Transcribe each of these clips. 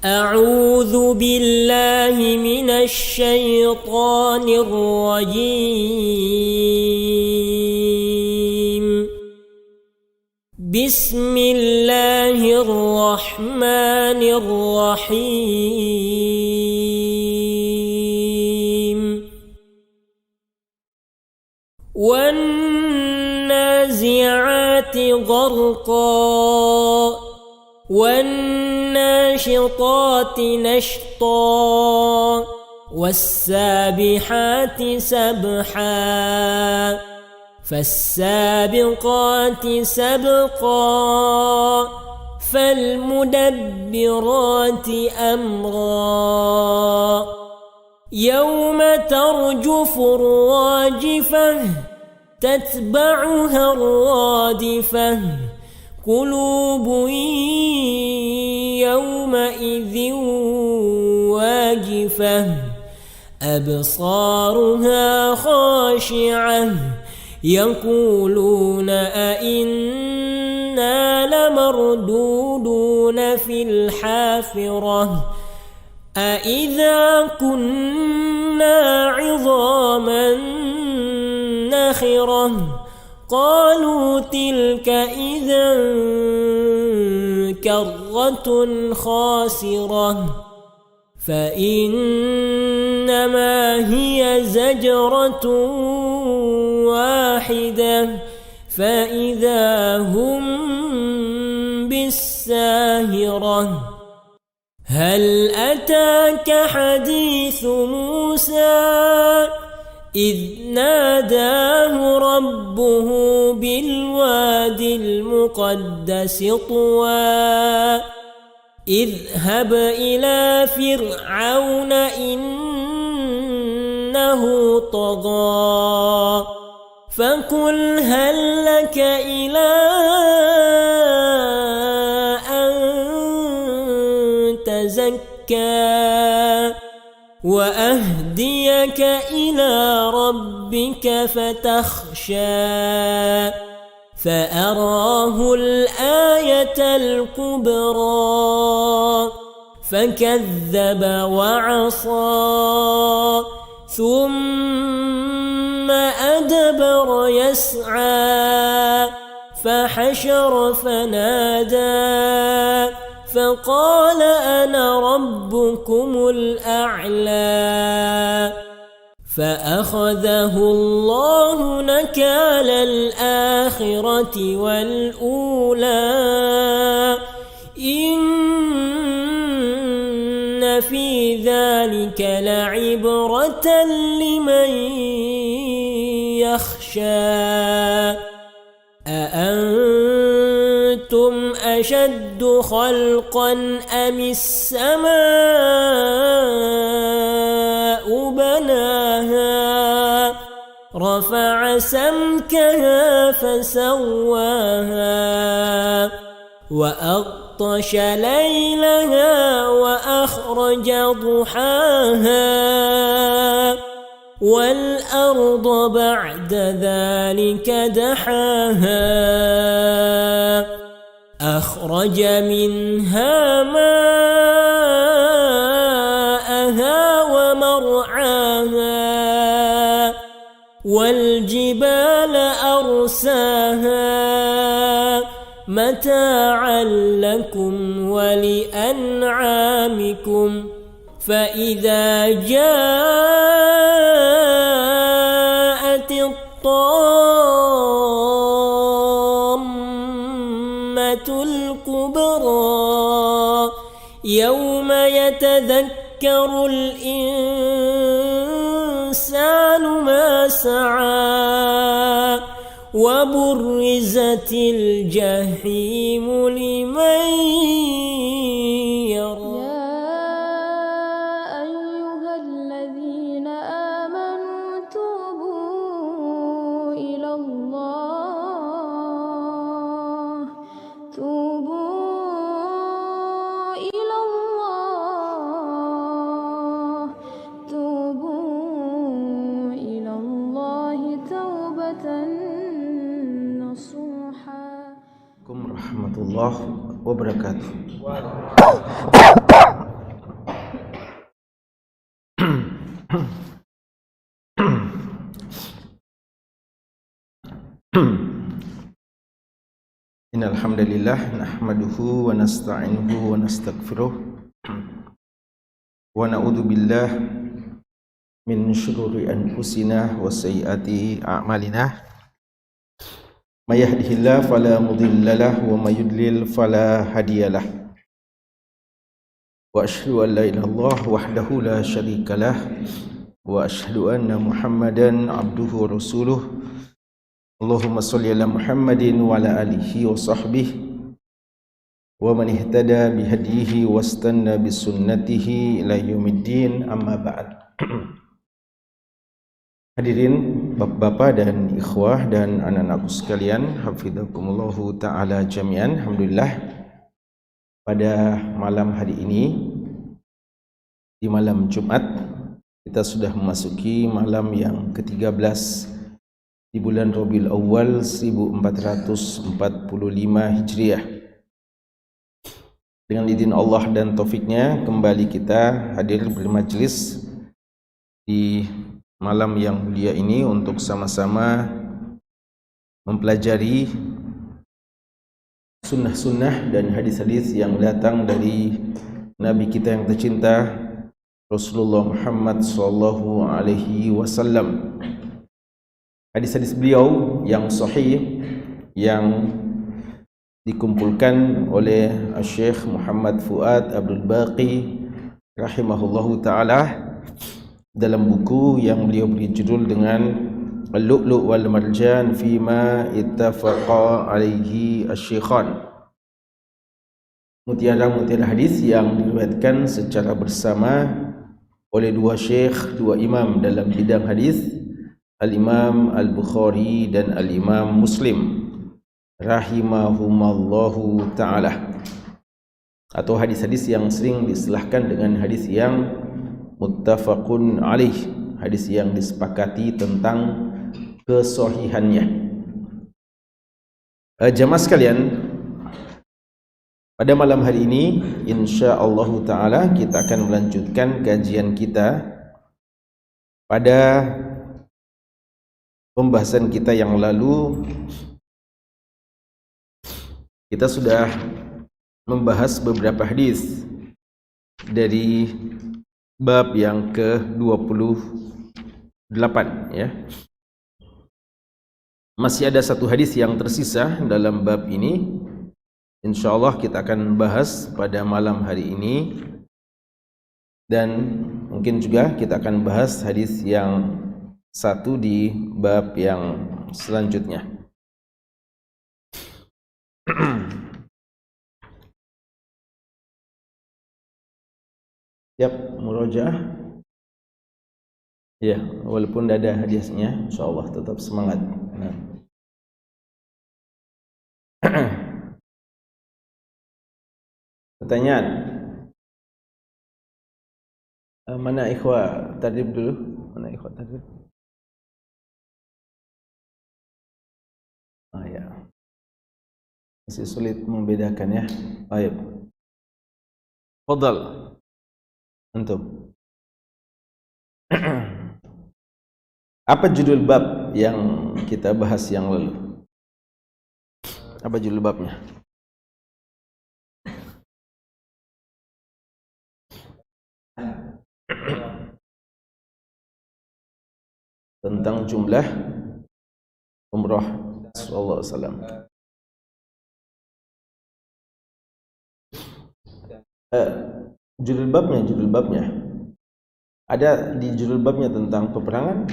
أعوذ بالله من الشيطان الرجيم. بسم الله الرحمن الرحيم. والنازعات غرقا والناشطات نشطا والسابحات سبحا فالسابقات سبقا فالمدبرات أمرا يوم ترجف الراجفة تتبعها الرادفة قلوب يومئذ واجفة أبصارها خاشعة يقولون أئنا لمردودون في الحافرة أئذا كنا عظاما نخرة قالوا تلك إذا كرة خاسرة فإنما هي زجرة واحدة فإذا هم بالساهرة هل أتاك حديث موسى إذ ناداه ربه بالواد المقدس طوى اذهب إلى فرعون إنه طغى فقل هل لك إلى أن تزكى وأهديك إلى ربك فتخشى فأراه الآية الكبرى فكذب وعصى ثم أدبر يسعى فحشر فنادى فقال أنا ربكم الأعلى فأخذه الله نكال الآخرة والأولى إن في ذلك لعبرة لمن يخشى أأنتم أشد خلقا أم السماء بناها رفع سمكها فسواها وأغطش ليلها وأخرج ضحاها والأرض بعد ذلك دحاها أخرج منها ماءها ومرعاها والجبال أرساها متاعا لكم ولأنعامكم فإذا جاءت الطامة الكبرى يوم يتذكر الإنسان ما سعى وبرزت الجحيم لمن يرى Warahmatullahi wabarakatuh. Innal hamdalillah nahmaduhu wa nasta'inuhu wa nastaghfiruh wa na'udzu billahi min shururi anfusina wa sayyiati a'malina. May yahdihillahu fala mudilla lahu wa may yudlil fala hadiyalah. Wa asyhadu an la ilaha illallah wahdahu la syarikalah wa asyhadu anna Muhammadan abduhu wa rasuluh. Allahumma sholli ala Muhammadin wa ala alihi wa sahbihi wa man ihtada bihadihi wastanna bisunnatihi ila yaumiddin, amma ba'd. Hadirin bapak-bapak dan ikhwah dan anak-anakku sekalian, hafizakumullahu ta'ala jami'an. Alhamdulillah, pada malam hari ini, di malam Jumat, kita sudah memasuki malam yang ke-13 di bulan Rabiul Awal 1445 Hijriah. Dengan izin Allah dan taufiknya, kembali kita hadir bermajlis di malam yang mulia ini untuk sama-sama mempelajari sunnah-sunnah dan hadis-hadis yang datang dari Nabi kita yang tercinta Rasulullah Muhammad SAW. Hadis-hadis beliau yang sahih yang dikumpulkan oleh Syekh Muhammad Fuad Abdul Baqi rahimahullahu ta'ala dalam buku yang beliau beri judul dengan Al-Lu'lu' wal Marjan Fima Ittafaqa Alaihi Asy-Syaikhan, mutiara-mutiara hadis yang diriwayatkan secara bersama oleh dua syekh, dua imam dalam bidang hadis, Al-Imam Al-Bukhari dan Al-Imam Muslim rahimahumallahu ta'ala, atau hadis-hadis yang sering diistilahkan dengan hadis yang muttafaqun alaih, hadis yang disepakati tentang kesahihannya. Jamaah sekalian, pada malam hari ini insyaallah ta'ala kita akan melanjutkan kajian kita pada pembahasan kita yang lalu. Kita sudah membahas beberapa hadis dari bab yang ke-28 ya. Masih ada satu hadis yang tersisa dalam bab ini. Insyaallah kita akan bahas pada malam hari ini, dan mungkin juga kita akan bahas hadis yang satu di bab yang selanjutnya. Siap murojaah? Ya, walaupun tidak ada hadisnya, insyaallah tetap semangat. Nah. Pertanyaan? Mana ikhwah tadrib dulu? Mana ikhwah tadrib? Ya. Masih sulit membedakan ya. Baik. Fadhal. Antum. Apa judul bab yang kita bahas yang lalu? Apa judul babnya? Tentang jumlah umrah sallallahu alaihi wasallam. Judul babnya ada di judul babnya tentang peperangan.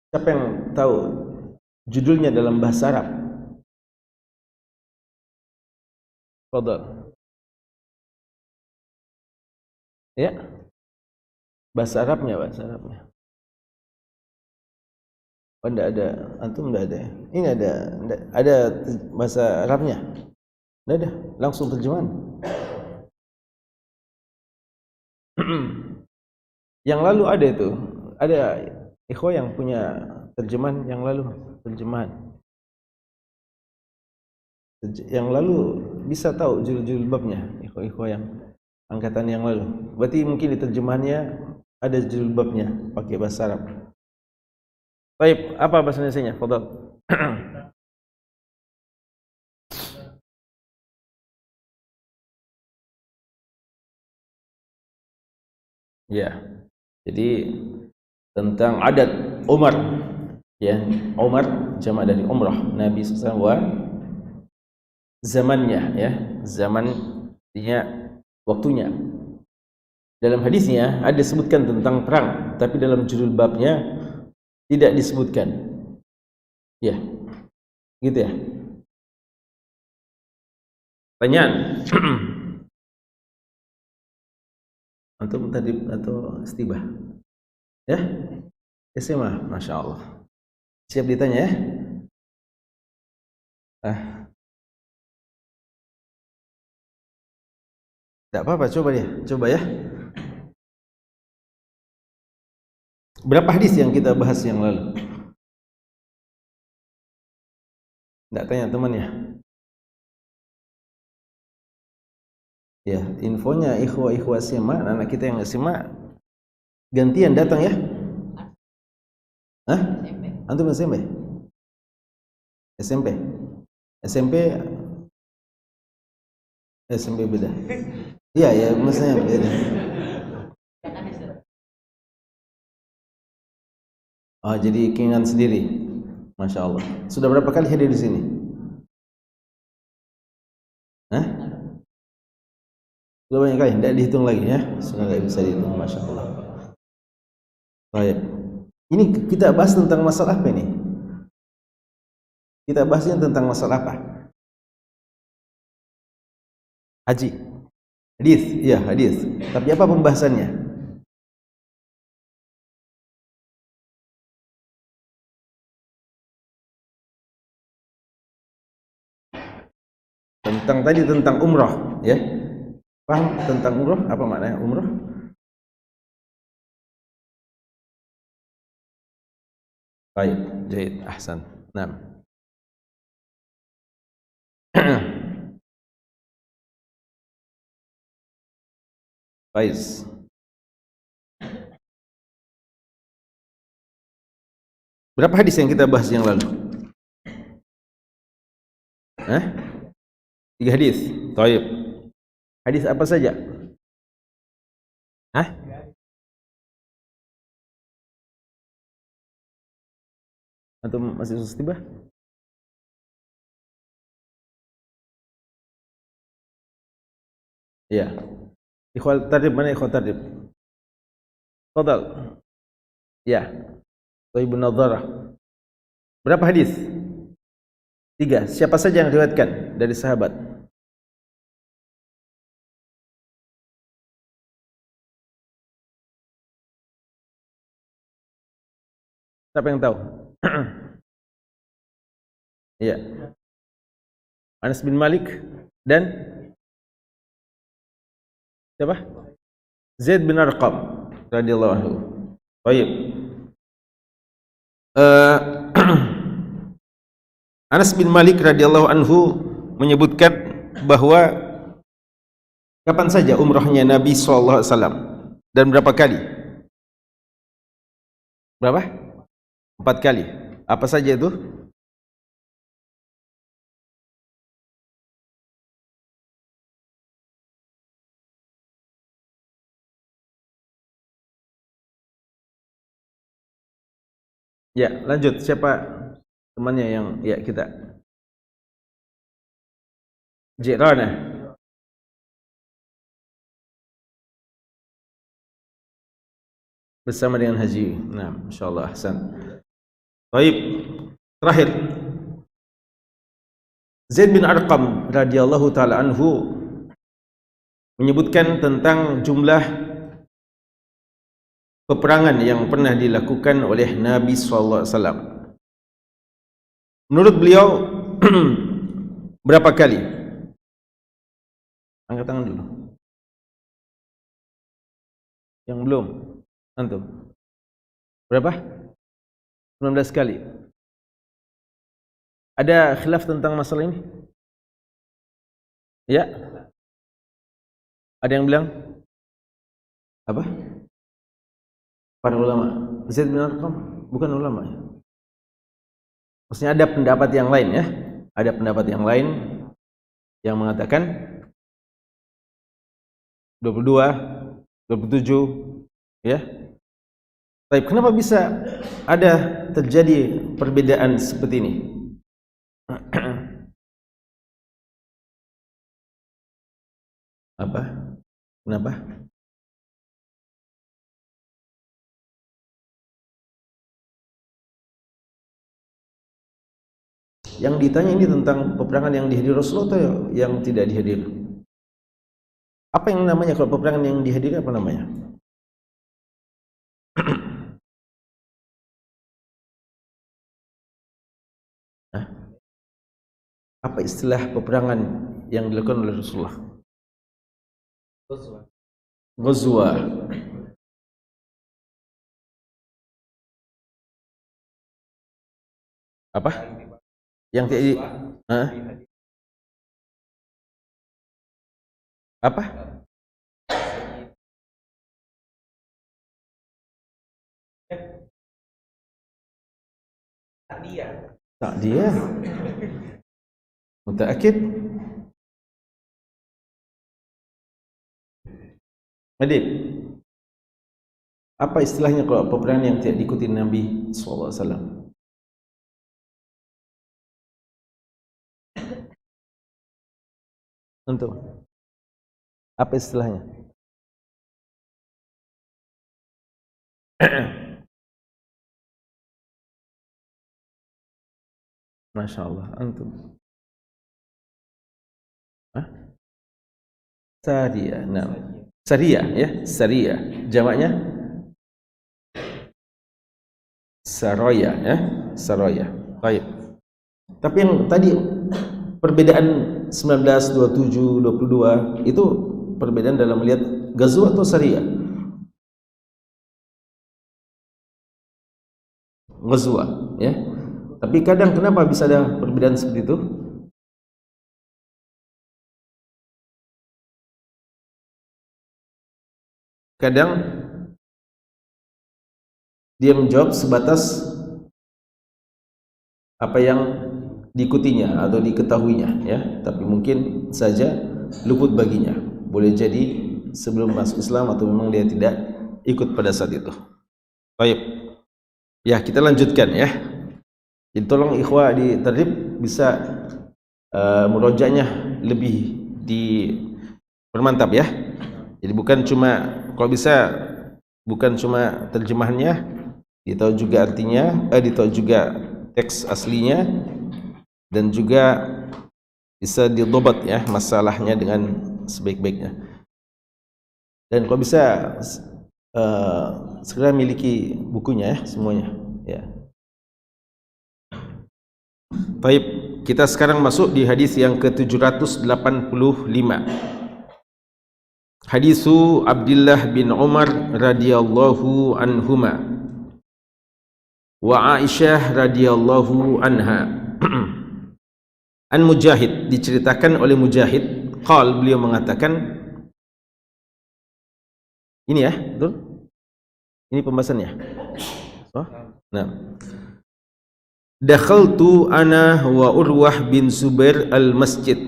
Siapa yang tahu judulnya dalam bahasa Arab? Fadhal. Ya. Bahasa Arabnya. Oh, enggak ada. Antum enggak ada. Ini ada bahasa Arabnya. Enggak ada, langsung terjemahan. Yang lalu ada itu. Ada ikhwah yang punya terjemahan yang lalu, terjemahan. Yang lalu bisa tahu judul-judul babnya, ikhwah-ikhwah yang angkatan yang lalu. Berarti mungkin di terjemahannya ada judul babnya pakai bahasa Arab. Baik, apa bahasa Indonesianya? Fadhal. Ya. Jadi tentang adat Umar, ya, Umar jamak dari umrah, Nabi SAW wa zamannya, ya, zamannya, waktunya. Dalam hadisnya ada disebutkan tentang perang, tapi dalam judul babnya tidak disebutkan. Ya, gitu ya. Pertanyaan. Antum tadi atau istibah? Ya? SMA, Masya Allah. Siap ditanya ya? Tidak apa-apa, coba dia, coba ya. Berapa hadis yang kita bahas yang lalu? Tidak tanya temannya. Ya, infonya ikhwah-ikhwah SMA, anak kita yang SMA gantian datang ya. Hah? Antum SMP? SMP? SMP beda. Iya ya, maksudnya beda. Oh, jadi keinginan sendiri. Masya Allah. Sudah berapa kali hadir di sini? Hah? Sudah banyak kali, tidak dihitung lagi ya. Sudah tidak bisa dihitung, Masya Allah. Baik. Ini kita bahas tentang masalah apa ini? Kita bahasnya tentang masalah apa? Haji. Hadis, iya hadis. Tapi apa pembahasannya? Tentang tadi tentang umrah, ya. Paham tentang umrah? Apa maknanya umrah? Baik, jahit, ahsan. Nah. Faiz. Berapa hadis yang kita bahas yang lalu? Hah? 3 hadis. Taib. Hadis apa saja? Hah? Atau masih susah tiba? Ya. Ikhwal tardib, mana ikhwal tardib? Fadal. Ya. Taibun Nadharah. Berapa hadis? 3. Siapa saja yang riwayatkan dari sahabat? Siapa yang tahu? Iya. Anas bin Malik dan siapa? Zaid bin Arqam radhiyallahu anhu. Baik. Anas bin Malik radhiyallahu anhu menyebutkan bahwa kapan saja umrahnya Nabi sallallahu alaihi wasallam dan berapa kali? Berapa? 4 kali. Apa saja itu? Ya, lanjut. Siapa temannya yang ya kita? Jirana. Bersama dengan haji. Nah, insyaallah ahsan. Baik. Terakhir. Zaid bin Arqam radhiyallahu taala anhu menyebutkan tentang jumlah peperangan yang pernah dilakukan oleh Nabi sallallahu alaihi wasallam. Menurut beliau berapa kali? Angkat tangan dulu. Yang belum. Antum. Berapa? 19 kali. Ada khilaf tentang masalah ini? Ya. Ada yang bilang apa? Para ulama. Zaid bin Arqam bukan ulama ya. Maksudnya ada pendapat yang lain ya. Ada pendapat yang lain yang mengatakan 22, 27 ya. Tapi kenapa bisa ada terjadi perbedaan seperti ini? Apa? Kenapa? Yang ditanya ini tentang peperangan yang dihadiri Rasulullah atau yang tidak dihadiri? Apa yang namanya kalau peperangan yang dihadiri apa namanya? Apa istilah peperangan yang dilakukan oleh Rasulullah? Ghazwa. Apa? Yang tidak apa? Tak dia. Mutaakid? Adib, apa istilahnya kalau peperangan yang tidak diikuti Nabi SAW? Untuk apa istilahnya? Masya Allah, antum. Sariyah, nah. Sariyah ya, Sariyah. Jamaknya Saraya ya, Saraya. Baik. Tapi yang tadi perbedaan 19, 27, 22 itu perbedaan dalam melihat Ghazwa atau Sariyah? Ghazwa ya. Tapi kadang kenapa bisa ada perbedaan seperti itu? Kadang dia menjawab sebatas apa yang diikutinya atau diketahuinya ya, tapi mungkin saja luput baginya. Boleh jadi sebelum masuk Islam atau memang dia tidak ikut pada saat itu. Baik. Ya, kita lanjutkan ya. Jadi tolong ikhwah di tadrib bisa murojaahnya lebih dipermantap ya. Jadi bukan cuma, kalau bisa bukan cuma terjemahannya, ditahu juga artinya, ditahu juga teks aslinya, dan juga bisa didobat ya masalahnya dengan sebaik-baiknya. Dan kalau bisa segera miliki bukunya ya semuanya ya. Baik, kita sekarang masuk di hadis yang ke-785. Hadisu Abdullah bin Umar radhiyallahu anhuma wa Aisyah radhiyallahu anha. An Mujahid, diceritakan oleh Mujahid, qal, beliau mengatakan, ini ya, betul? Ini pembahasannya. Oh, nah. Dakhaltu ana wa Urwah bin Zubair al-masjid.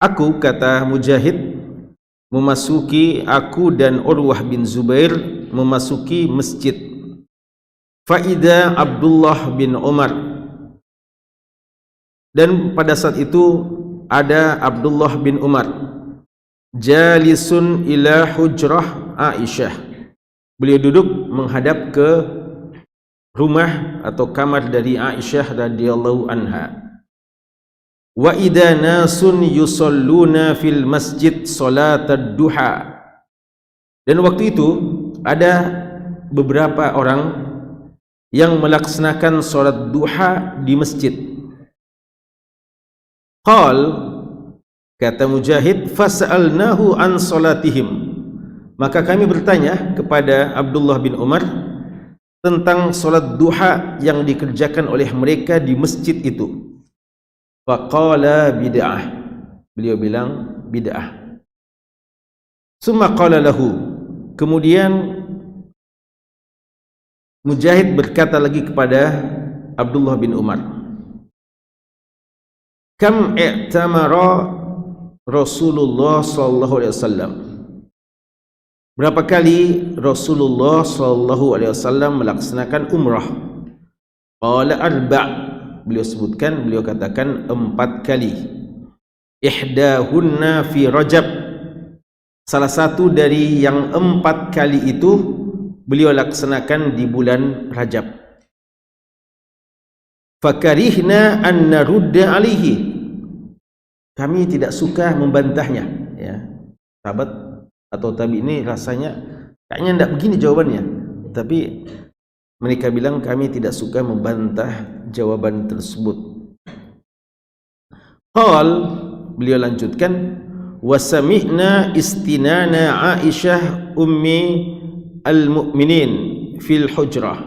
Aku, kata Mujahid, memasuki, aku dan Urwah bin Zubair memasuki masjid. Faida Abdullah bin Umar, dan pada saat itu ada Abdullah bin Umar, jalisun ila hujrah Aisyah, beliau duduk menghadap ke rumah atau kamar dari Aisyah radhiyallahu anha. Wa idza nasun yusalluna fil masjid salatad duha, dan waktu itu ada beberapa orang yang melaksanakan salat duha di masjid. Qal, kata Mujahid, fas'alnahu an salatihim, maka kami bertanya kepada Abdullah bin Umar tentang salat duha yang dikerjakan oleh mereka di masjid itu. Faqala bid'ah, Beliau bilang bid'ah. Summa qala lahu, kemudian Mujahid berkata lagi kepada Abdullah bin Umar, kam i'tamara Rasulullah sallallahu alaihi wasallam, berapa kali Rasulullah sallallahu alaihi wasallam melaksanakan umrah? Qala arba', beliau sebutkan, beliau katakan 4 kali. Ihdahunna fi Rajab, salah satu dari yang 4 kali itu beliau laksanakan di bulan Rajab. Fakarihna an narudda alaihi, kami tidak suka membantahnya. Ya, sahabat atau tabi ini rasanya kayaknya tidak begini jawabannya, tapi mereka bilang kami tidak suka membantah jawaban tersebut. Qal, beliau lanjutkan, wasami'na istinana Aisyah ummi al-mu'minin fil hujrah,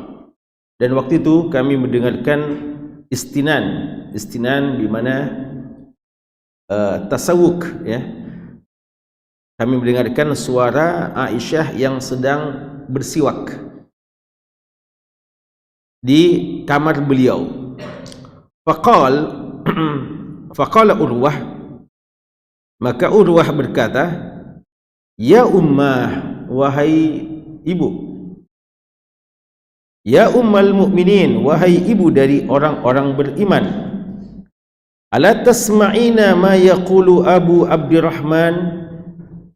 dan waktu itu kami mendengarkan istinan di mana tasawuk, ya. Kami mendengarkan suara Aisyah yang sedang bersiwak di kamar beliau. Faqala Urwah, maka Urwah berkata, ya ummah, wahai ibu, ya ummal mu'minin, wahai ibu dari orang-orang beriman, ala tasma'ina ma yaqulu Abu Abdurrahman,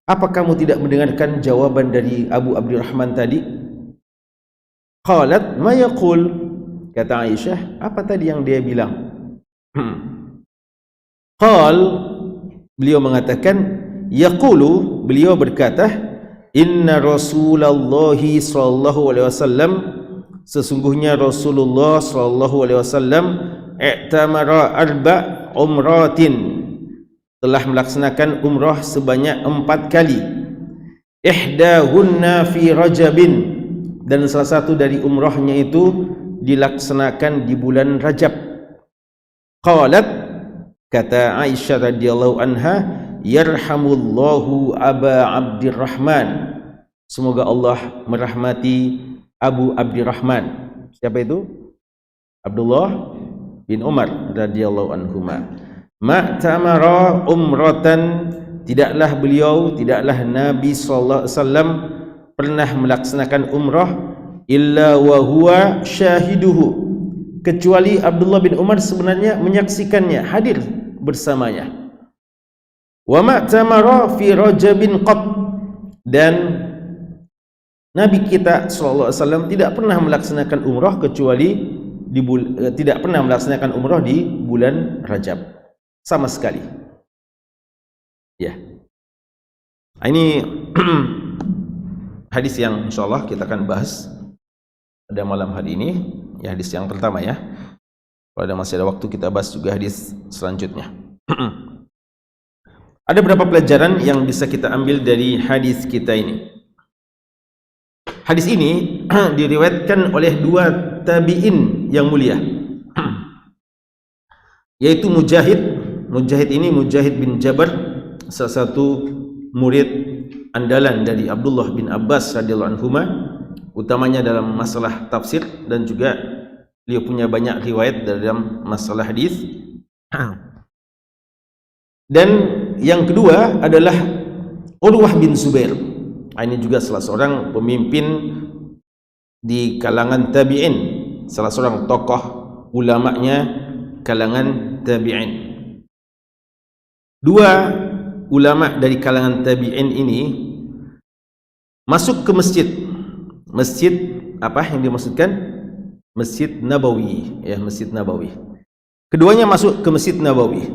apa kamu tidak mendengarkan jawaban dari Abu Abdurrahman tadi? Qalat ma yaqul, kata Aisyah, apa tadi yang dia bilang? Qal, beliau mengatakan, yaqulu, beliau berkata, inna Rasulullah sallallahu alaihi wasallam, sesungguhnya Rasulullah sallallahu alaihi wasallam i'tamara arba' umratin, telah melaksanakan umrah sebanyak 4 kali. Ihdahunna fi Rajabin, dan salah satu dari umrahnya itu dilaksanakan di bulan Rajab. Qalat, kata Aisyah radhiyallahu anha, yarhamullahu Aba Abdurrahman, semoga Allah merahmati Abu Abdurrahman. Siapa itu? Abdullah bin Umar radhiyallahu anhuma. Ma'tamara umratan, tidaklah Nabi sallallahu alaihi wasallam pernah melaksanakan umrah illa wa huwa syahiduhu, kecuali Abdullah bin Umar sebenarnya menyaksikannya, hadir bersamanya. Wa ma'tamara fi Rajabin qat, dan Nabi kita sallallahu alaihi wasallam tidak pernah melaksanakan umrah kecuali tidak pernah melaksanakan umrah di bulan Rajab sama sekali. Ya. Ini hadis yang insyaallah kita akan bahas pada malam hari ini, ya, hadis yang pertama, ya. Kalau masih ada waktu kita bahas juga hadis selanjutnya. Ada beberapa pelajaran yang bisa kita ambil dari hadis kita ini. Hadis ini diriwayatkan oleh 2 tabi'in yang mulia, yaitu Mujahid ini Mujahid bin Jabr, salah satu murid andalan dari Abdullah bin Abbas radhiyallahu anhuma, utamanya dalam masalah tafsir, dan juga beliau punya banyak riwayat dalam masalah hadis. Dan yang kedua adalah Urwah bin Zubair. Ini juga salah seorang pemimpin di kalangan tabi'in, salah seorang tokoh ulamanya kalangan tabi'in. 2 ulama dari kalangan tabi'in ini masuk ke masjid apa yang dimaksudkan? Masjid Nabawi, ya, Masjid Nabawi. Keduanya masuk ke Masjid Nabawi,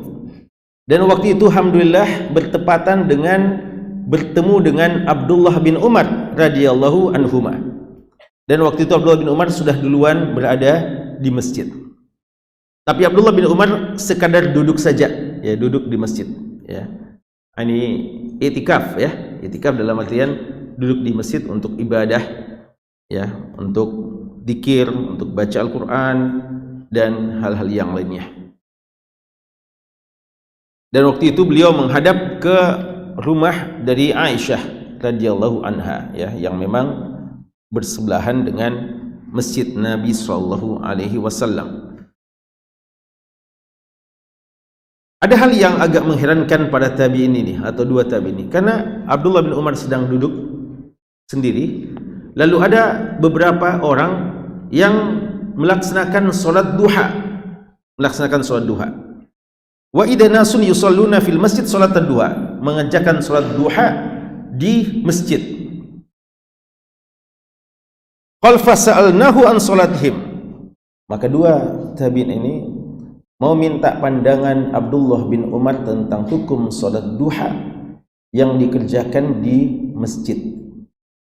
dan waktu itu alhamdulillah bertepatan dengan bertemu dengan Abdullah bin Umar radhiyallahu anhuma. Dan waktu itu Abdullah bin Umar sudah duluan berada di masjid. Tapi Abdullah bin Umar sekadar duduk saja, ya, duduk di masjid, ya. Ini itikaf, ya. Itikaf dalam artian duduk di masjid untuk ibadah, ya, untuk zikir, untuk baca Al-Qur'an dan hal-hal yang lainnya. Dan waktu itu beliau menghadap ke rumah dari Aisyah radhiyallahu anha, ya, yang memang bersebelahan dengan masjid Nabi sallallahu alaihi wasallam. Ada hal yang agak mengherankan pada tabi'in ini atau dua tabi'in ini, karena Abdullah bin Umar sedang duduk sendiri, lalu ada beberapa orang yang melaksanakan solat duha, Wa idza nasun yusalluna fil masjid salat duha, mengerjakan solat duha di masjid. Qal fasa'alnahu an salatihim, maka dua tabi'in ini mau minta pandangan Abdullah bin Umar tentang hukum salat duha yang dikerjakan di masjid.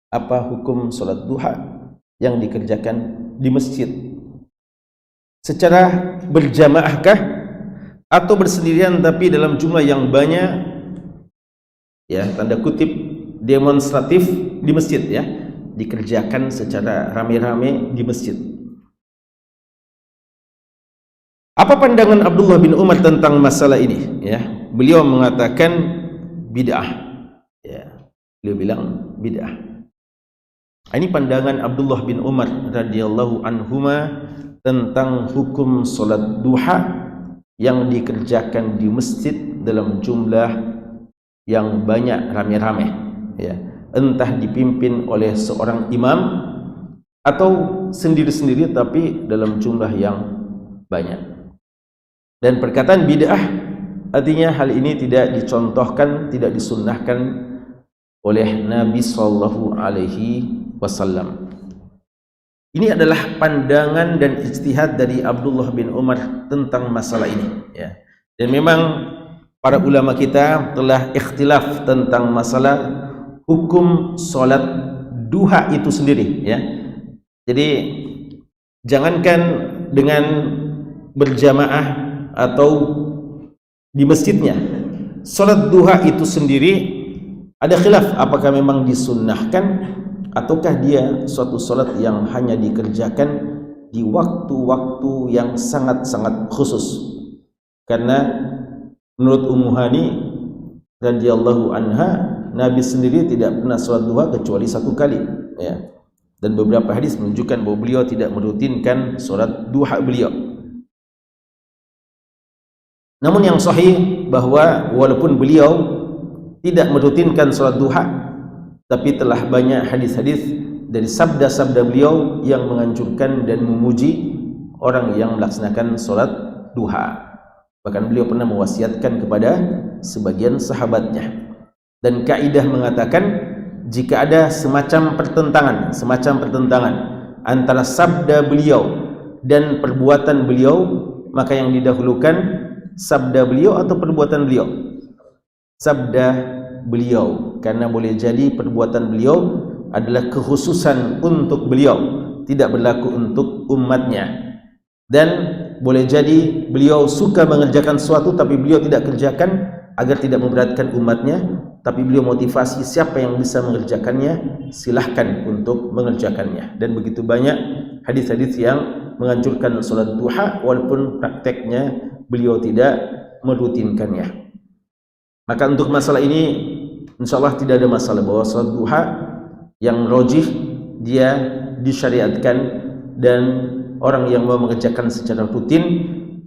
Apa hukum salat duha yang dikerjakan di masjid? Secara berjamaahkah atau bersendirian tapi dalam jumlah yang banyak, ya, tanda kutip demonstratif di masjid, ya, dikerjakan secara rame-rame di masjid. Apa pandangan Abdullah bin Umar tentang masalah ini? Ya, beliau mengatakan bid'ah. Ya, beliau bilang bid'ah. Ini pandangan Abdullah bin Umar radhiyallahu anhuma tentang hukum salat duha yang dikerjakan di masjid dalam jumlah yang banyak, rame-rame, ya, entah dipimpin oleh seorang imam atau sendiri-sendiri tapi dalam jumlah yang banyak. Dan perkataan bid'ah artinya hal ini tidak dicontohkan, tidak disunnahkan oleh Nabi sallallahu alaihi wasallam. Ini adalah pandangan dan ijtihad dari Abdullah bin Umar tentang masalah ini, ya. Dan memang para ulama kita telah ikhtilaf tentang masalah hukum salat duha itu sendiri, ya. Jadi jangankan dengan berjamaah atau di masjidnya, salat duha itu sendiri ada khilaf apakah memang disunnahkan ataukah dia suatu salat yang hanya dikerjakan di waktu-waktu yang sangat-sangat khusus. Karena menurut Ummu Hani radhiyallahu anha, Nabi sendiri tidak pernah salat duha kecuali satu kali, ya. Dan beberapa hadis menunjukkan bahwa beliau tidak merutinkan salat duha beliau. Namun yang sahih bahwa walaupun beliau tidak merutinkan salat duha, tapi telah banyak hadis-hadis dari sabda-sabda beliau yang menganjurkan dan memuji orang yang melaksanakan salat duha. Bahkan beliau pernah mewasiatkan kepada sebagian sahabatnya. Dan kaidah mengatakan jika ada semacam pertentangan antara sabda beliau dan perbuatan beliau, maka yang didahulukan sabda beliau atau perbuatan beliau? Sabda beliau, karena boleh jadi perbuatan beliau adalah kekhususan untuk beliau, tidak berlaku untuk umatnya. Dan boleh jadi beliau suka mengerjakan sesuatu tapi beliau tidak kerjakan agar tidak memberatkan umatnya, tapi beliau motivasi siapa yang bisa mengerjakannya silahkan untuk mengerjakannya. Dan begitu banyak hadis-hadis yang menganjurkan salat duha walaupun prakteknya beliau tidak merutinkannya. Maka untuk masalah ini insyaallah tidak ada masalah bahwa salat duha yang rajih dia disyariatkan, dan orang yang mau mengerjakan secara rutin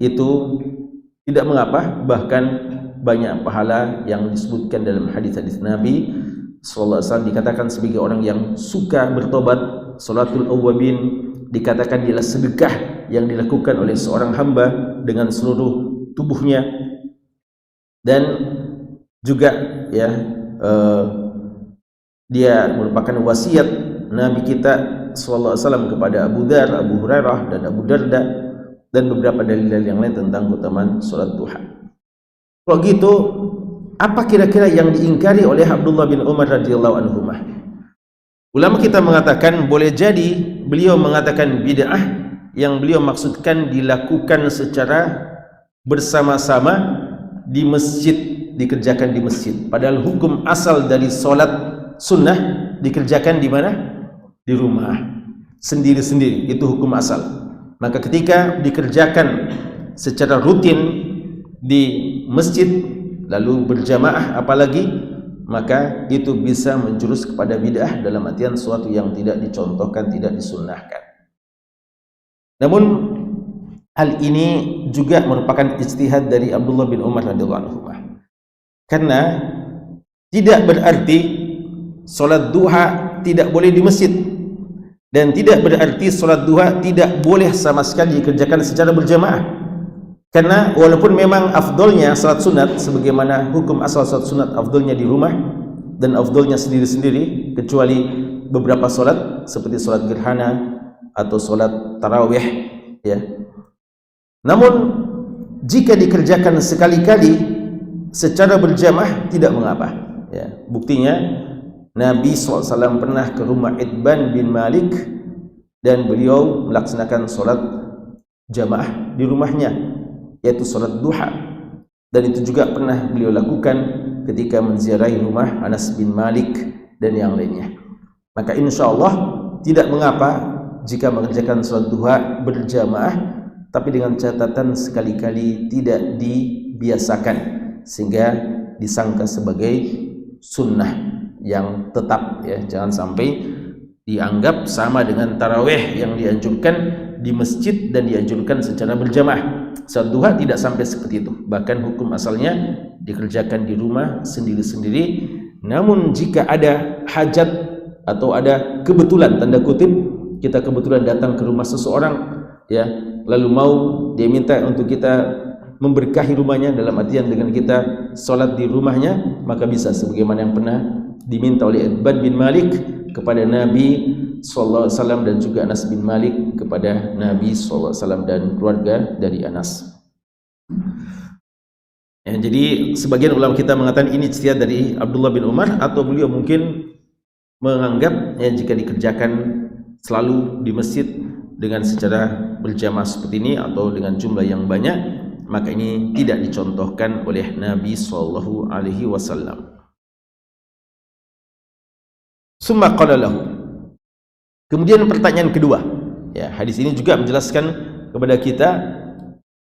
itu tidak mengapa, bahkan banyak pahala yang disebutkan dalam hadis-hadis Nabi sallallahu alaihi wasallam. Dikatakan sebagai orang yang suka bertobat, salatul awwabin, dikatakan ialah sedekah yang dilakukan oleh seorang hamba dengan seluruh tubuhnya. Dan juga, ya, dia merupakan wasiat Nabi kita sallallahu alaihi wasallam kepada Abu Dzar, Abu Hurairah dan Abu Darda, dan beberapa dalil-dalil yang lain tentang keutamaan salat duha. Kalau gitu, apa kira-kira yang diingkari oleh Abdullah bin Umar radhiyallahu anhu? Ulama kita mengatakan boleh jadi beliau mengatakan bid'ah yang beliau maksudkan dilakukan secara bersama-sama di masjid, dikerjakan di masjid. Padahal hukum asal dari solat sunnah dikerjakan di mana? Di rumah, sendiri-sendiri, itu hukum asal. Maka ketika dikerjakan secara rutin di masjid, lalu berjamaah apalagi, maka itu bisa menjurus kepada bid'ah dalam artian suatu yang tidak dicontohkan, tidak disunnahkan. Namun hal ini juga merupakan ijtihad dari Abdullah bin Umar radhiyallahu anhu. Karena tidak berarti salat duha tidak boleh di masjid, dan tidak berarti salat duha tidak boleh sama sekali dikerjakan secara berjamaah. Karena walaupun memang afdolnya salat sunat, sebagaimana hukum asal salat sunat afdolnya di rumah dan afdolnya sendiri-sendiri, kecuali beberapa salat seperti salat gerhana atau salat tarawih, ya. Namun jika dikerjakan sekali-kali secara berjamaah tidak mengapa, ya. Buktinya Nabi SAW pernah ke rumah Itban bin Malik dan beliau melaksanakan salat jamaah di rumahnya, yaitu salat duha, dan itu juga pernah beliau lakukan ketika menziarahi rumah Anas bin Malik dan yang lainnya. Maka insyaallah tidak mengapa jika mengerjakan salat duha berjamaah, tapi dengan catatan sekali-kali tidak dibiasakan sehingga disangka sebagai sunnah yang tetap, ya. Jangan sampai dianggap sama dengan tarawih yang dianjurkan di masjid dan dianjurkan secara berjamaah. Salat duha tidak sampai seperti itu, bahkan hukum asalnya dikerjakan di rumah sendiri-sendiri. Namun jika ada hajat atau ada kebetulan, tanda kutip, kita kebetulan datang ke rumah seseorang, ya, lalu mau dia minta untuk kita memberkahi rumahnya, dalam artian dengan kita salat di rumahnya, maka bisa sebagaimana yang pernah diminta oleh Itban bin Malik kepada Nabi sallallahu alaihi wasallam dan juga Anas bin Malik kepada Nabi sallallahu alaihi wasallam dan keluarga dari Anas. Ya, jadi sebagian ulama kita mengatakan ini ijtihad dari Abdullah bin Umar, atau beliau mungkin menganggap, ya, jika dikerjakan selalu di masjid dengan secara berjamaah seperti ini atau dengan jumlah yang banyak, maka ini tidak dicontohkan oleh Nabi sallallahu alaihi wasallam. Summa qala lahu. Kemudian pertanyaan kedua, ya, hadis ini juga menjelaskan kepada kita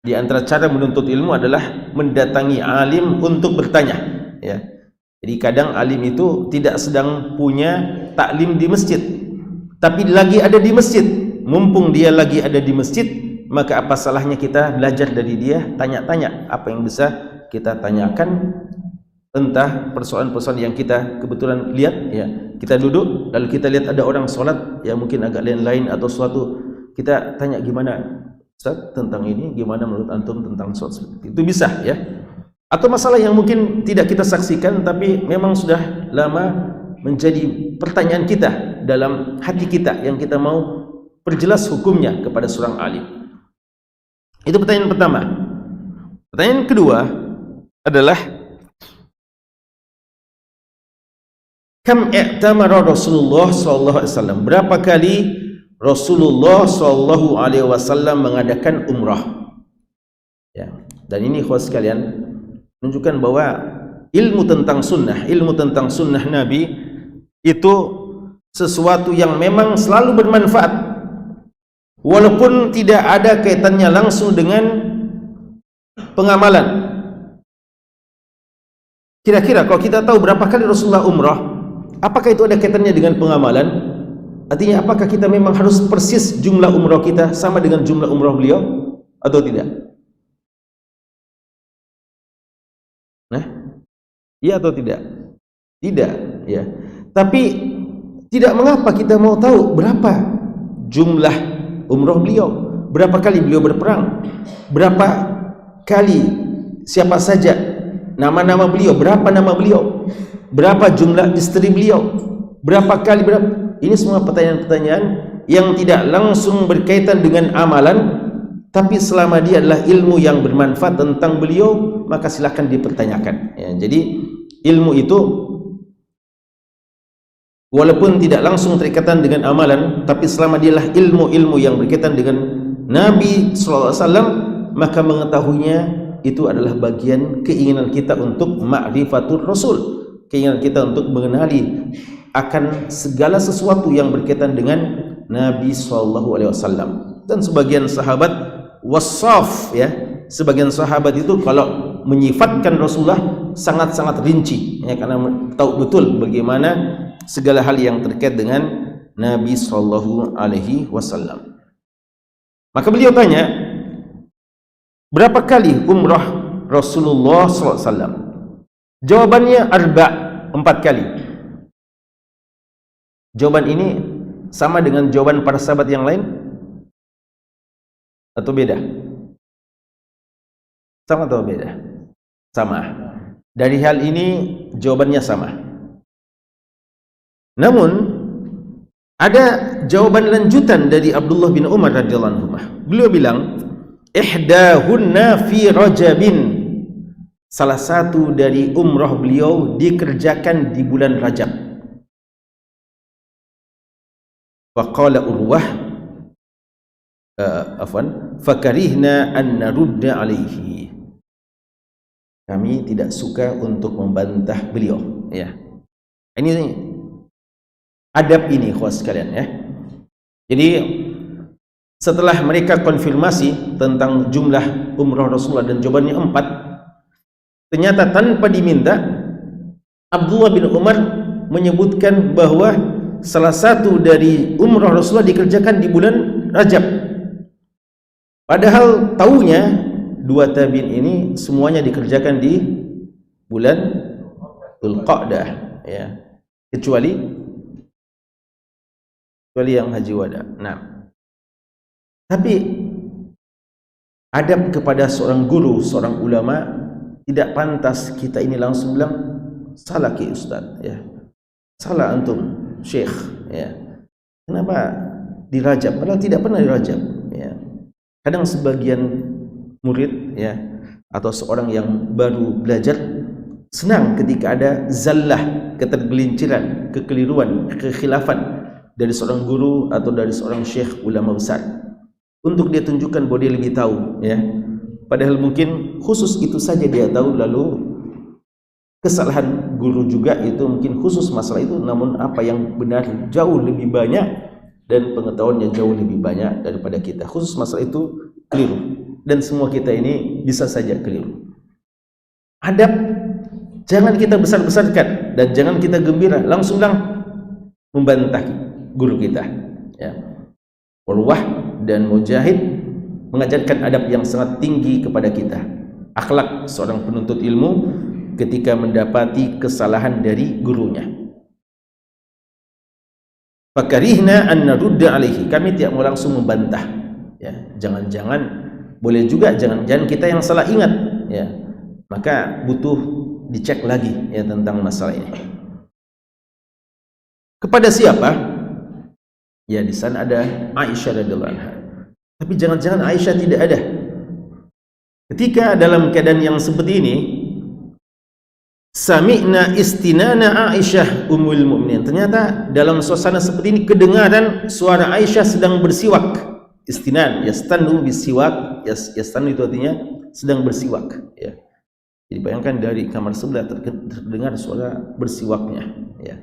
di antara cara menuntut ilmu adalah mendatangi alim untuk bertanya, ya. Jadi kadang alim itu tidak sedang punya taklim di masjid, tapi lagi ada di masjid. Mumpung dia lagi ada di masjid, maka apa salahnya kita belajar dari dia, tanya-tanya apa yang bisa kita tanyakan, entah persoalan-persoalan yang kita kebetulan lihat, ya. Kita duduk lalu kita lihat ada orang sholat yang mungkin agak lain-lain atau suatu, kita tanya, gimana Ustaz tentang ini, gimana menurut antum tentang sholat seperti itu, bisa, ya. Atau masalah yang mungkin tidak kita saksikan tapi memang sudah lama menjadi pertanyaan kita dalam hati kita yang kita mau perjelas hukumnya kepada seorang alim. Itu pertanyaan pertama. Pertanyaan kedua adalah, kam i'tamara Rasulullah sallallahu alaihi wasallam? Berapa kali Rasulullah sallallahu alaihi wasallam mengadakan umrah? Ya, dan ini khusus sekalian menunjukkan bahwa ilmu tentang sunnah Nabi itu sesuatu yang memang selalu bermanfaat, walaupun tidak ada kaitannya langsung dengan pengamalan. Kira-kira kalau kita tahu berapa kali Rasulullah umrah, apakah itu ada kaitannya dengan pengamalan? Artinya apakah kita memang harus persis jumlah umrah kita sama dengan jumlah umrah beliau atau tidak? Nah, iya atau tidak? Tidak, ya. Tapi tidak mengapa kita mau tahu berapa jumlah umrah beliau, berapa kali beliau berperang, berapa kali, siapa saja nama-nama beliau, berapa nama beliau, berapa jumlah istri beliau, berapa kali, berapa. Ini semua pertanyaan-pertanyaan yang tidak langsung berkaitan dengan amalan, tapi selama dia adalah ilmu yang bermanfaat tentang beliau, maka silakan dipertanyakan, ya. Jadi ilmu itu walaupun tidak langsung terikatan dengan amalan, tapi selama dia adalah ilmu-ilmu yang berkaitan dengan Nabi sallallahu alaihi wasallam, maka mengetahuinya itu adalah bagian keinginan kita untuk ma'rifatul Rasul, keinginan kita untuk mengenali akan segala sesuatu yang berkaitan dengan Nabi sallallahu alaihi wasallam. Dan sebagian sahabat wasaf, ya, sebagian sahabat itu kalau menyifatkan Rasulullah sangat-sangat rinci, ya, karena tahu betul bagaimana segala hal yang terkait dengan Nabi Sallallahu Alaihi Wasallam. Maka beliau tanya, berapa kali umrah Rasulullah Sallallahu Alaihi Wasallam? Jawabannya 4 kali. Jawaban ini sama dengan jawaban para sahabat yang lain atau beda? Sama atau beda? Sama. Dari hal ini jawabannya sama. Namun ada jawaban lanjutan dari Abdullah bin Umar radhiyallahu anhu. Beliau bilang, ihdahunna fi Rajabin. Salah satu dari umrah beliau dikerjakan di bulan Rajab. Faqala Urwah, fakarihna an narudda alaihi. Kami tidak suka untuk membantah beliau, ya. Ini adab ini, khusus sekalian, ya. Jadi setelah mereka konfirmasi tentang jumlah umrah Rasulullah dan jawabannya 4, ternyata tanpa diminta Abdullah bin Umar menyebutkan bahwa salah satu dari umrah Rasulullah dikerjakan di bulan Rajab. Padahal taunya dua tabi'in ini semuanya dikerjakan di bulan Dzulqa'dah, ya. Kecuali yang haji wada. Nah, tapi adab kepada seorang guru, seorang ulama, tidak pantas kita ini langsung bilang salah ki ustaz, ya. Salah antum syekh, ya. Kenapa di Rajab? Padahal tidak pernah di Rajab, ya. Kadang sebagian murid, ya, atau seorang yang baru belajar senang ketika ada zallah, ketergelinciran, kekeliruan, kekhilafan dari seorang guru atau dari seorang syekh ulama besar, untuk dia tunjukkan bahwa dia lebih tahu, ya. Padahal mungkin khusus itu saja dia tahu, lalu kesalahan guru juga itu mungkin khusus masalah itu, namun apa yang benar jauh lebih banyak dan pengetahuannya jauh lebih banyak daripada kita. Khusus masalah itu keliru, dan semua kita ini bisa saja keliru. Adab jangan kita besar-besarkan dan jangan kita gembira langsung membantah guru kita, ya. Urwah dan Mujahid mengajarkan adab yang sangat tinggi kepada kita, akhlak seorang penuntut ilmu ketika mendapati kesalahan dari gurunya. Fakarihna an narudda alaihi, kami tidak mau langsung membantah, ya. Jangan-jangan, boleh juga jangan-jangan kita yang salah ingat, ya. Maka butuh dicek lagi, ya, tentang masalah ini. Kepada siapa? Ya, di sana ada Aisyah radhiyallahu anha. Tapi jangan-jangan Aisyah tidak ada. Ketika dalam keadaan yang seperti ini, sami'na istinana Aisyah ummul mukminin. Ternyata dalam suasana seperti ini kedengaran suara Aisyah sedang bersiwak. Istinan, yastannu bisiwak, yastannu itu artinya sedang bersiwak, ya. Jadi bayangkan dari kamar sebelah terdengar suara bersiwaknya, ya.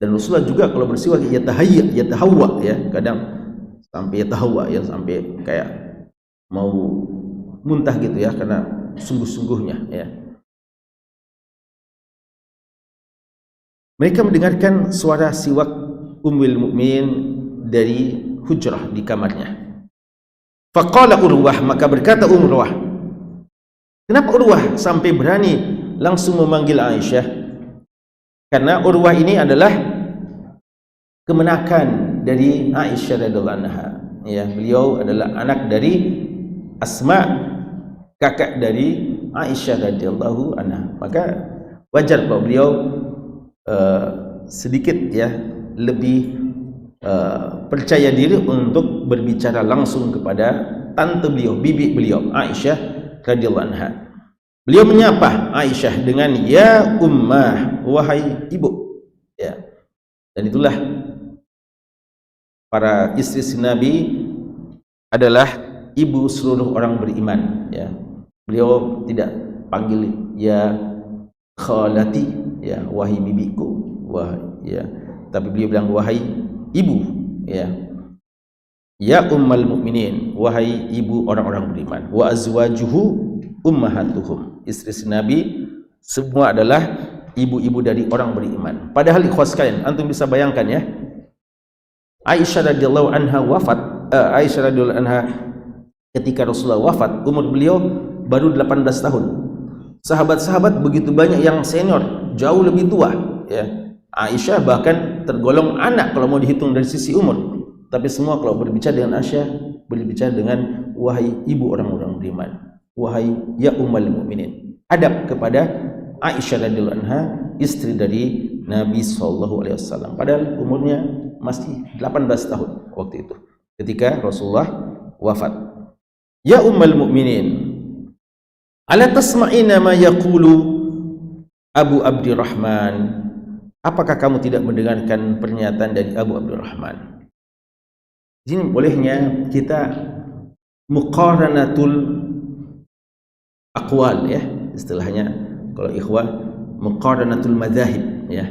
Dan Rasulullah juga kalau bersiwak yatahawwa, ya, kadang sampai yatahawwa, ya, sampai kayak mau muntah gitu, ya, karena sungguh-sungguhnya, ya. Mereka mendengarkan suara siwak Ummul Mukminin dari hujrah di kamarnya. Faqala Urwah, maka berkata Urwah. Kenapa Urwah sampai berani langsung memanggil Aisyah? Karena Urwah ini adalah kemenakan dari Aisyah radhiyallahu anha, ya. Beliau adalah anak dari Asma, kakak dari Aisyah radhiyallahu anha. Maka wajar kalau beliau sedikit, ya, lebih percaya diri untuk berbicara langsung kepada tante beliau, bibi beliau, Aisyah radhiyallahu anha. Beliau menyapa Aisyah dengan ya ummah, wahai ibu, ya. Dan itulah para istri Nabi adalah ibu seluruh orang beriman, ya. Beliau tidak panggil ya khalati, ya, wahai bibiku, wahai, ya, tapi beliau bilang wahai ibu, ya. Ya ummal mukminin, wahai ibu orang-orang beriman. Wa azwajuhu ummahatuhum, istri Nabi semua adalah ibu-ibu dari orang beriman. Padahal ikhwas sekalian, antum bisa bayangkan ya, Aisyah radhiyallahu anha ketika Rasulullah wafat, umur beliau baru 18 tahun. Sahabat-sahabat begitu banyak yang senior, jauh lebih tua ya. Aisyah bahkan tergolong anak kalau mau dihitung dari sisi umur. Tapi semua kalau berbicara dengan Aisyah, berbicara dengan wahai ibu orang-orang beriman, wahai ya ummul mukminin. Adab kepada Aisyah radhiyallahu anha, istri dari Nabi SAW. Padahal umurnya masih 18 tahun waktu itu ketika Rasulullah wafat. Ya ummul mukminin, ala tasma'ina ma yaqulu Abu Abdurrahman? Apakah kamu tidak mendengarkan pernyataan dari Abu Abdurrahman? Ini bolehnya kita muqaranatul aqwal ya, istilahnya kalau ikhwah, muqaranatul madzahib ya,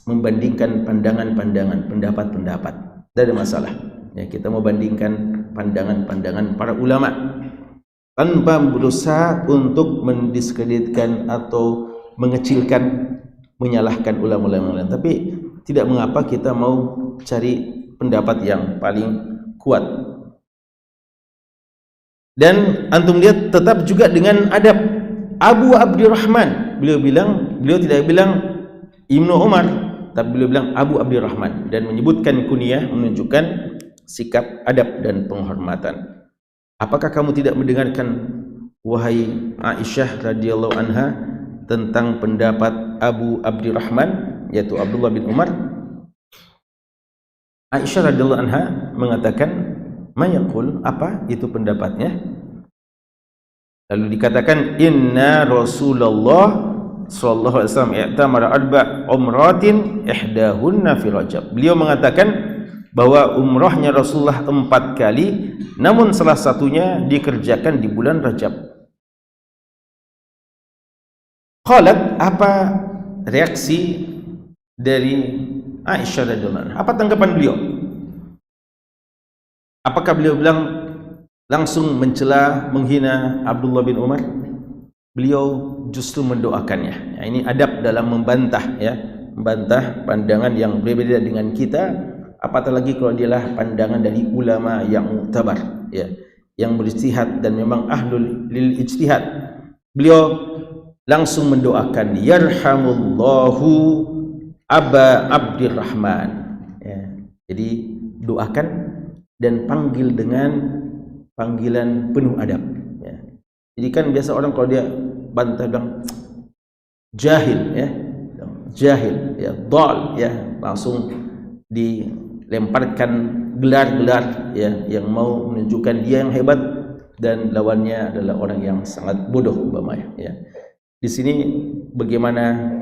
membandingkan pandangan-pandangan, pendapat-pendapat. Tidak ada masalah ya, kita mau bandingkan pandangan-pandangan para ulama tanpa berusaha untuk mendiskreditkan atau mengecilkan, menyalahkan ulama-ulama lain. Tapi tidak mengapa kita mau cari pendapat yang paling kuat. Dan antum lihat tetap juga dengan adab Abu Abdurrahman. Beliau tidak bilang Ibnu Umar, tapi beliau bilang Abu Abdurrahman dan menyebutkan kunyah, menunjukkan sikap adab dan penghormatan. Apakah kamu tidak mendengarkan wahai Aisyah radhiyallahu anha tentang pendapat Abu Abdurrahman, yaitu Abdullah bin Umar? Aisyah radhiyallahu anha mengatakan, "Ma yaqul?" Apa itu pendapatnya? Lalu dikatakan, "Inna Rasulullah sallallahu alaihi wasallam i'tamara arba' umratin ihdahunna fi Rajab." Beliau mengatakan bahwa umrahnya Rasulullah 4 kali, namun salah satunya dikerjakan di bulan Rajab. Qalat, apa reaksi dari Aisyah radhiyallahu anha? Apa tanggapan beliau? Apakah beliau bilang langsung mencela, menghina Abdullah bin Umar? Beliau justru mendoakannya. Ya, ini adab dalam membantah ya, membantah pandangan yang berbeda dengan kita. Apatah lagi kalau dialah pandangan dari ulama yang muktabar ya, yang berijtihad dan memang ahlul lil ijtihad. Beliau langsung mendoakan, yarhamullahu Aba Abdurrahman ya. Jadi doakan dan panggil dengan panggilan penuh adab ya. Jadi kan biasa orang kalau dia bantah bilang jahil ya, jahil ya, dhal ya, langsung dilemparkan gelar-gelar ya, yang mau menunjukkan dia yang hebat dan lawannya adalah orang yang sangat bodoh umpamanya ya. Di sini bagaimana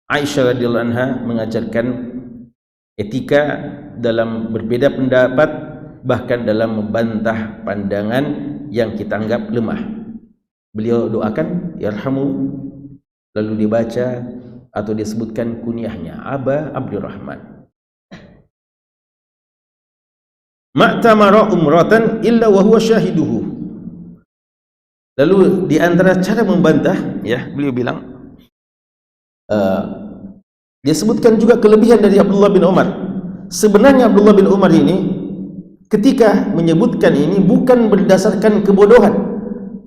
Aisyah radhiyallahu anha mengajarkan etika dalam berbeda pendapat, bahkan dalam membantah pandangan yang kita anggap lemah. Beliau doakan yarhamu, lalu dibaca atau disebutkan kunyahnya Aba Abdurrahman. Ma'tamara umratan illa wa huwa syahiduhu. Lalu di antara cara membantah ya, beliau bilang dia sebutkan juga kelebihan dari Abdullah bin Umar. Sebenarnya Abdullah bin Umar ini ketika menyebutkan ini bukan berdasarkan kebodohan,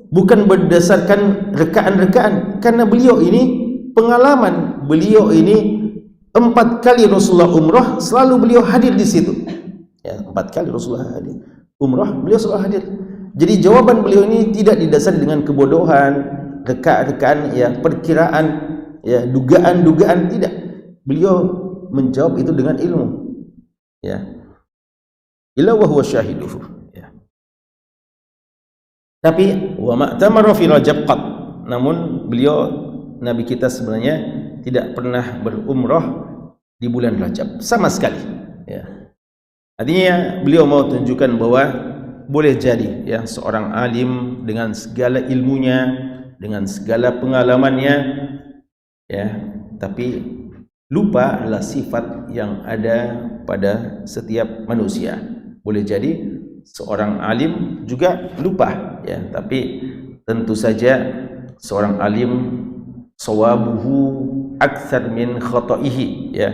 bukan berdasarkan rekaan-rekaan, karena beliau ini pengalaman, beliau ini 4 kali Rasulullah umrah selalu beliau hadir di situ ya, 4 kali Rasulullah hadir umrah, beliau selalu hadir. Jadi jawaban beliau ini tidak didasari dengan kebodohan, rekaan-rekaan ya, perkiraan ya, dugaan-dugaan, tidak. Beliau menjawab itu dengan ilmu ya, illa wa huwa syahiduhu ya. Tapi wa ma'tamara fi Rajab qat, namun beliau Nabi kita sebenarnya tidak pernah berumrah di bulan Rajab sama sekali ya. Artinya beliau mau tunjukkan bahwa boleh jadi ya, seorang alim dengan segala ilmunya, dengan segala pengalamannya ya, tapi lupa adalah sifat yang ada pada setiap manusia. Boleh jadi seorang alim juga lupa ya, tapi tentu saja seorang alim sawabuhu aktsar min khata'ihi, ya,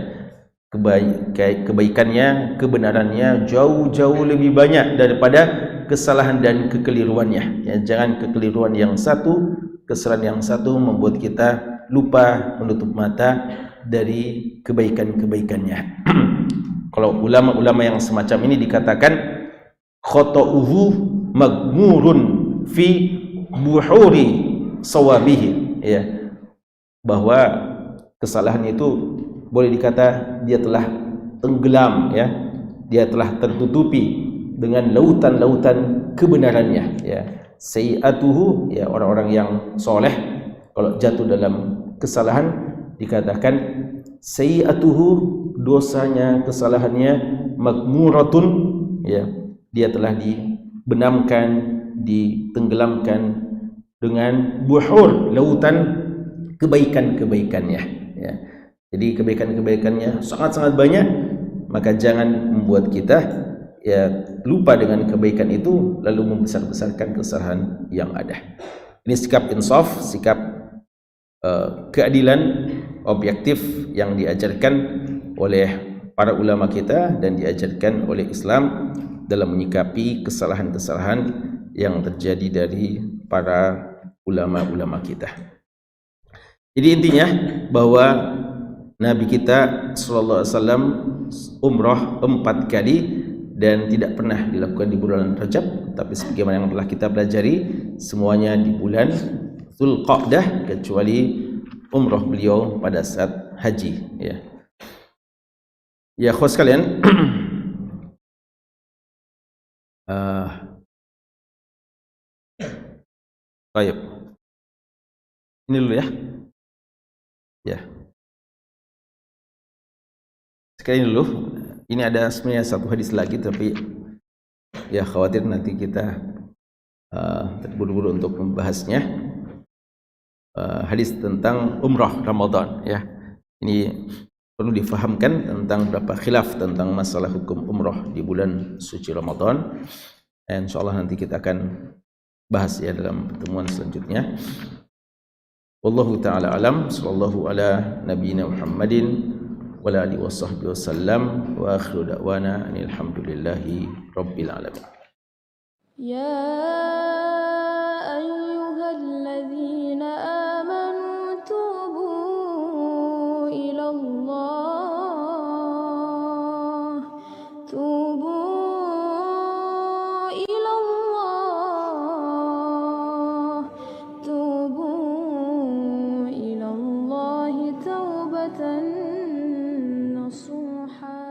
kebaikannya, kebenarannya jauh-jauh lebih banyak daripada kesalahan dan kekeliruannya, ya. Jangan kekeliruan yang satu, kesalahan yang satu membuat kita lupa, menutup mata dari kebaikan-kebaikannya. Kalau ulama-ulama yang semacam ini dikatakan khata'uhu magmurun fi buhuri sawabihi, ya, bahwa kesalahan itu boleh dikata dia telah tenggelam, ya, dia telah tertutupi dengan lautan-lautan kebenarannya, ya. Sayi'atuhu, ya, orang-orang yang soleh kalau jatuh dalam kesalahan dikatakan sayi'atuhu, dosanya, kesalahannya, magmuratun, ya, dia telah dibenamkan, ditenggelamkan dengan buhur, lautan kebaikan-kebaikannya, ya. Jadi kebaikan-kebaikannya sangat-sangat banyak, maka jangan membuat kita, ya, lupa dengan kebaikan itu lalu membesar-besarkan kesalahan yang ada. Ini sikap insaf, sikap keadilan objektif yang diajarkan oleh para ulama kita dan diajarkan oleh Islam dalam menyikapi kesalahan-kesalahan yang terjadi dari para ulama-ulama kita. Jadi intinya bahwa Nabi kita sallallahu alaihi wasallam umrah 4 kali dan tidak pernah dilakukan di bulan Rajab, tapi sebagaimana yang telah kita pelajari semuanya di bulan Dzulqa'dah kecuali umrah beliau pada saat haji, ya. Ya, khos kalian, baik. Ini dulu, ya. Ya. Sekali dulu. Ini ada sebenarnya satu hadis lagi, tapi ya khawatir nanti kita terburu-buru untuk membahasnya. Hadis tentang umrah Ramadan, ya. Ini perlu difahamkan tentang beberapa khilaf tentang masalah hukum umrah di bulan suci Ramadan. Insyaallah nanti kita akan bahas, ya, dalam pertemuan selanjutnya. Wallahu taala alam, sallallahu ala nabiyina Muhammadin wa ala alihi washabbihi wasallam, wa akhiru da'wana alhamdulillahi rabbil alamin. Ya ayyuhalladzina amanu tubu ilallah, tubu ilallah, tubu ilallahi taubatan nasuha.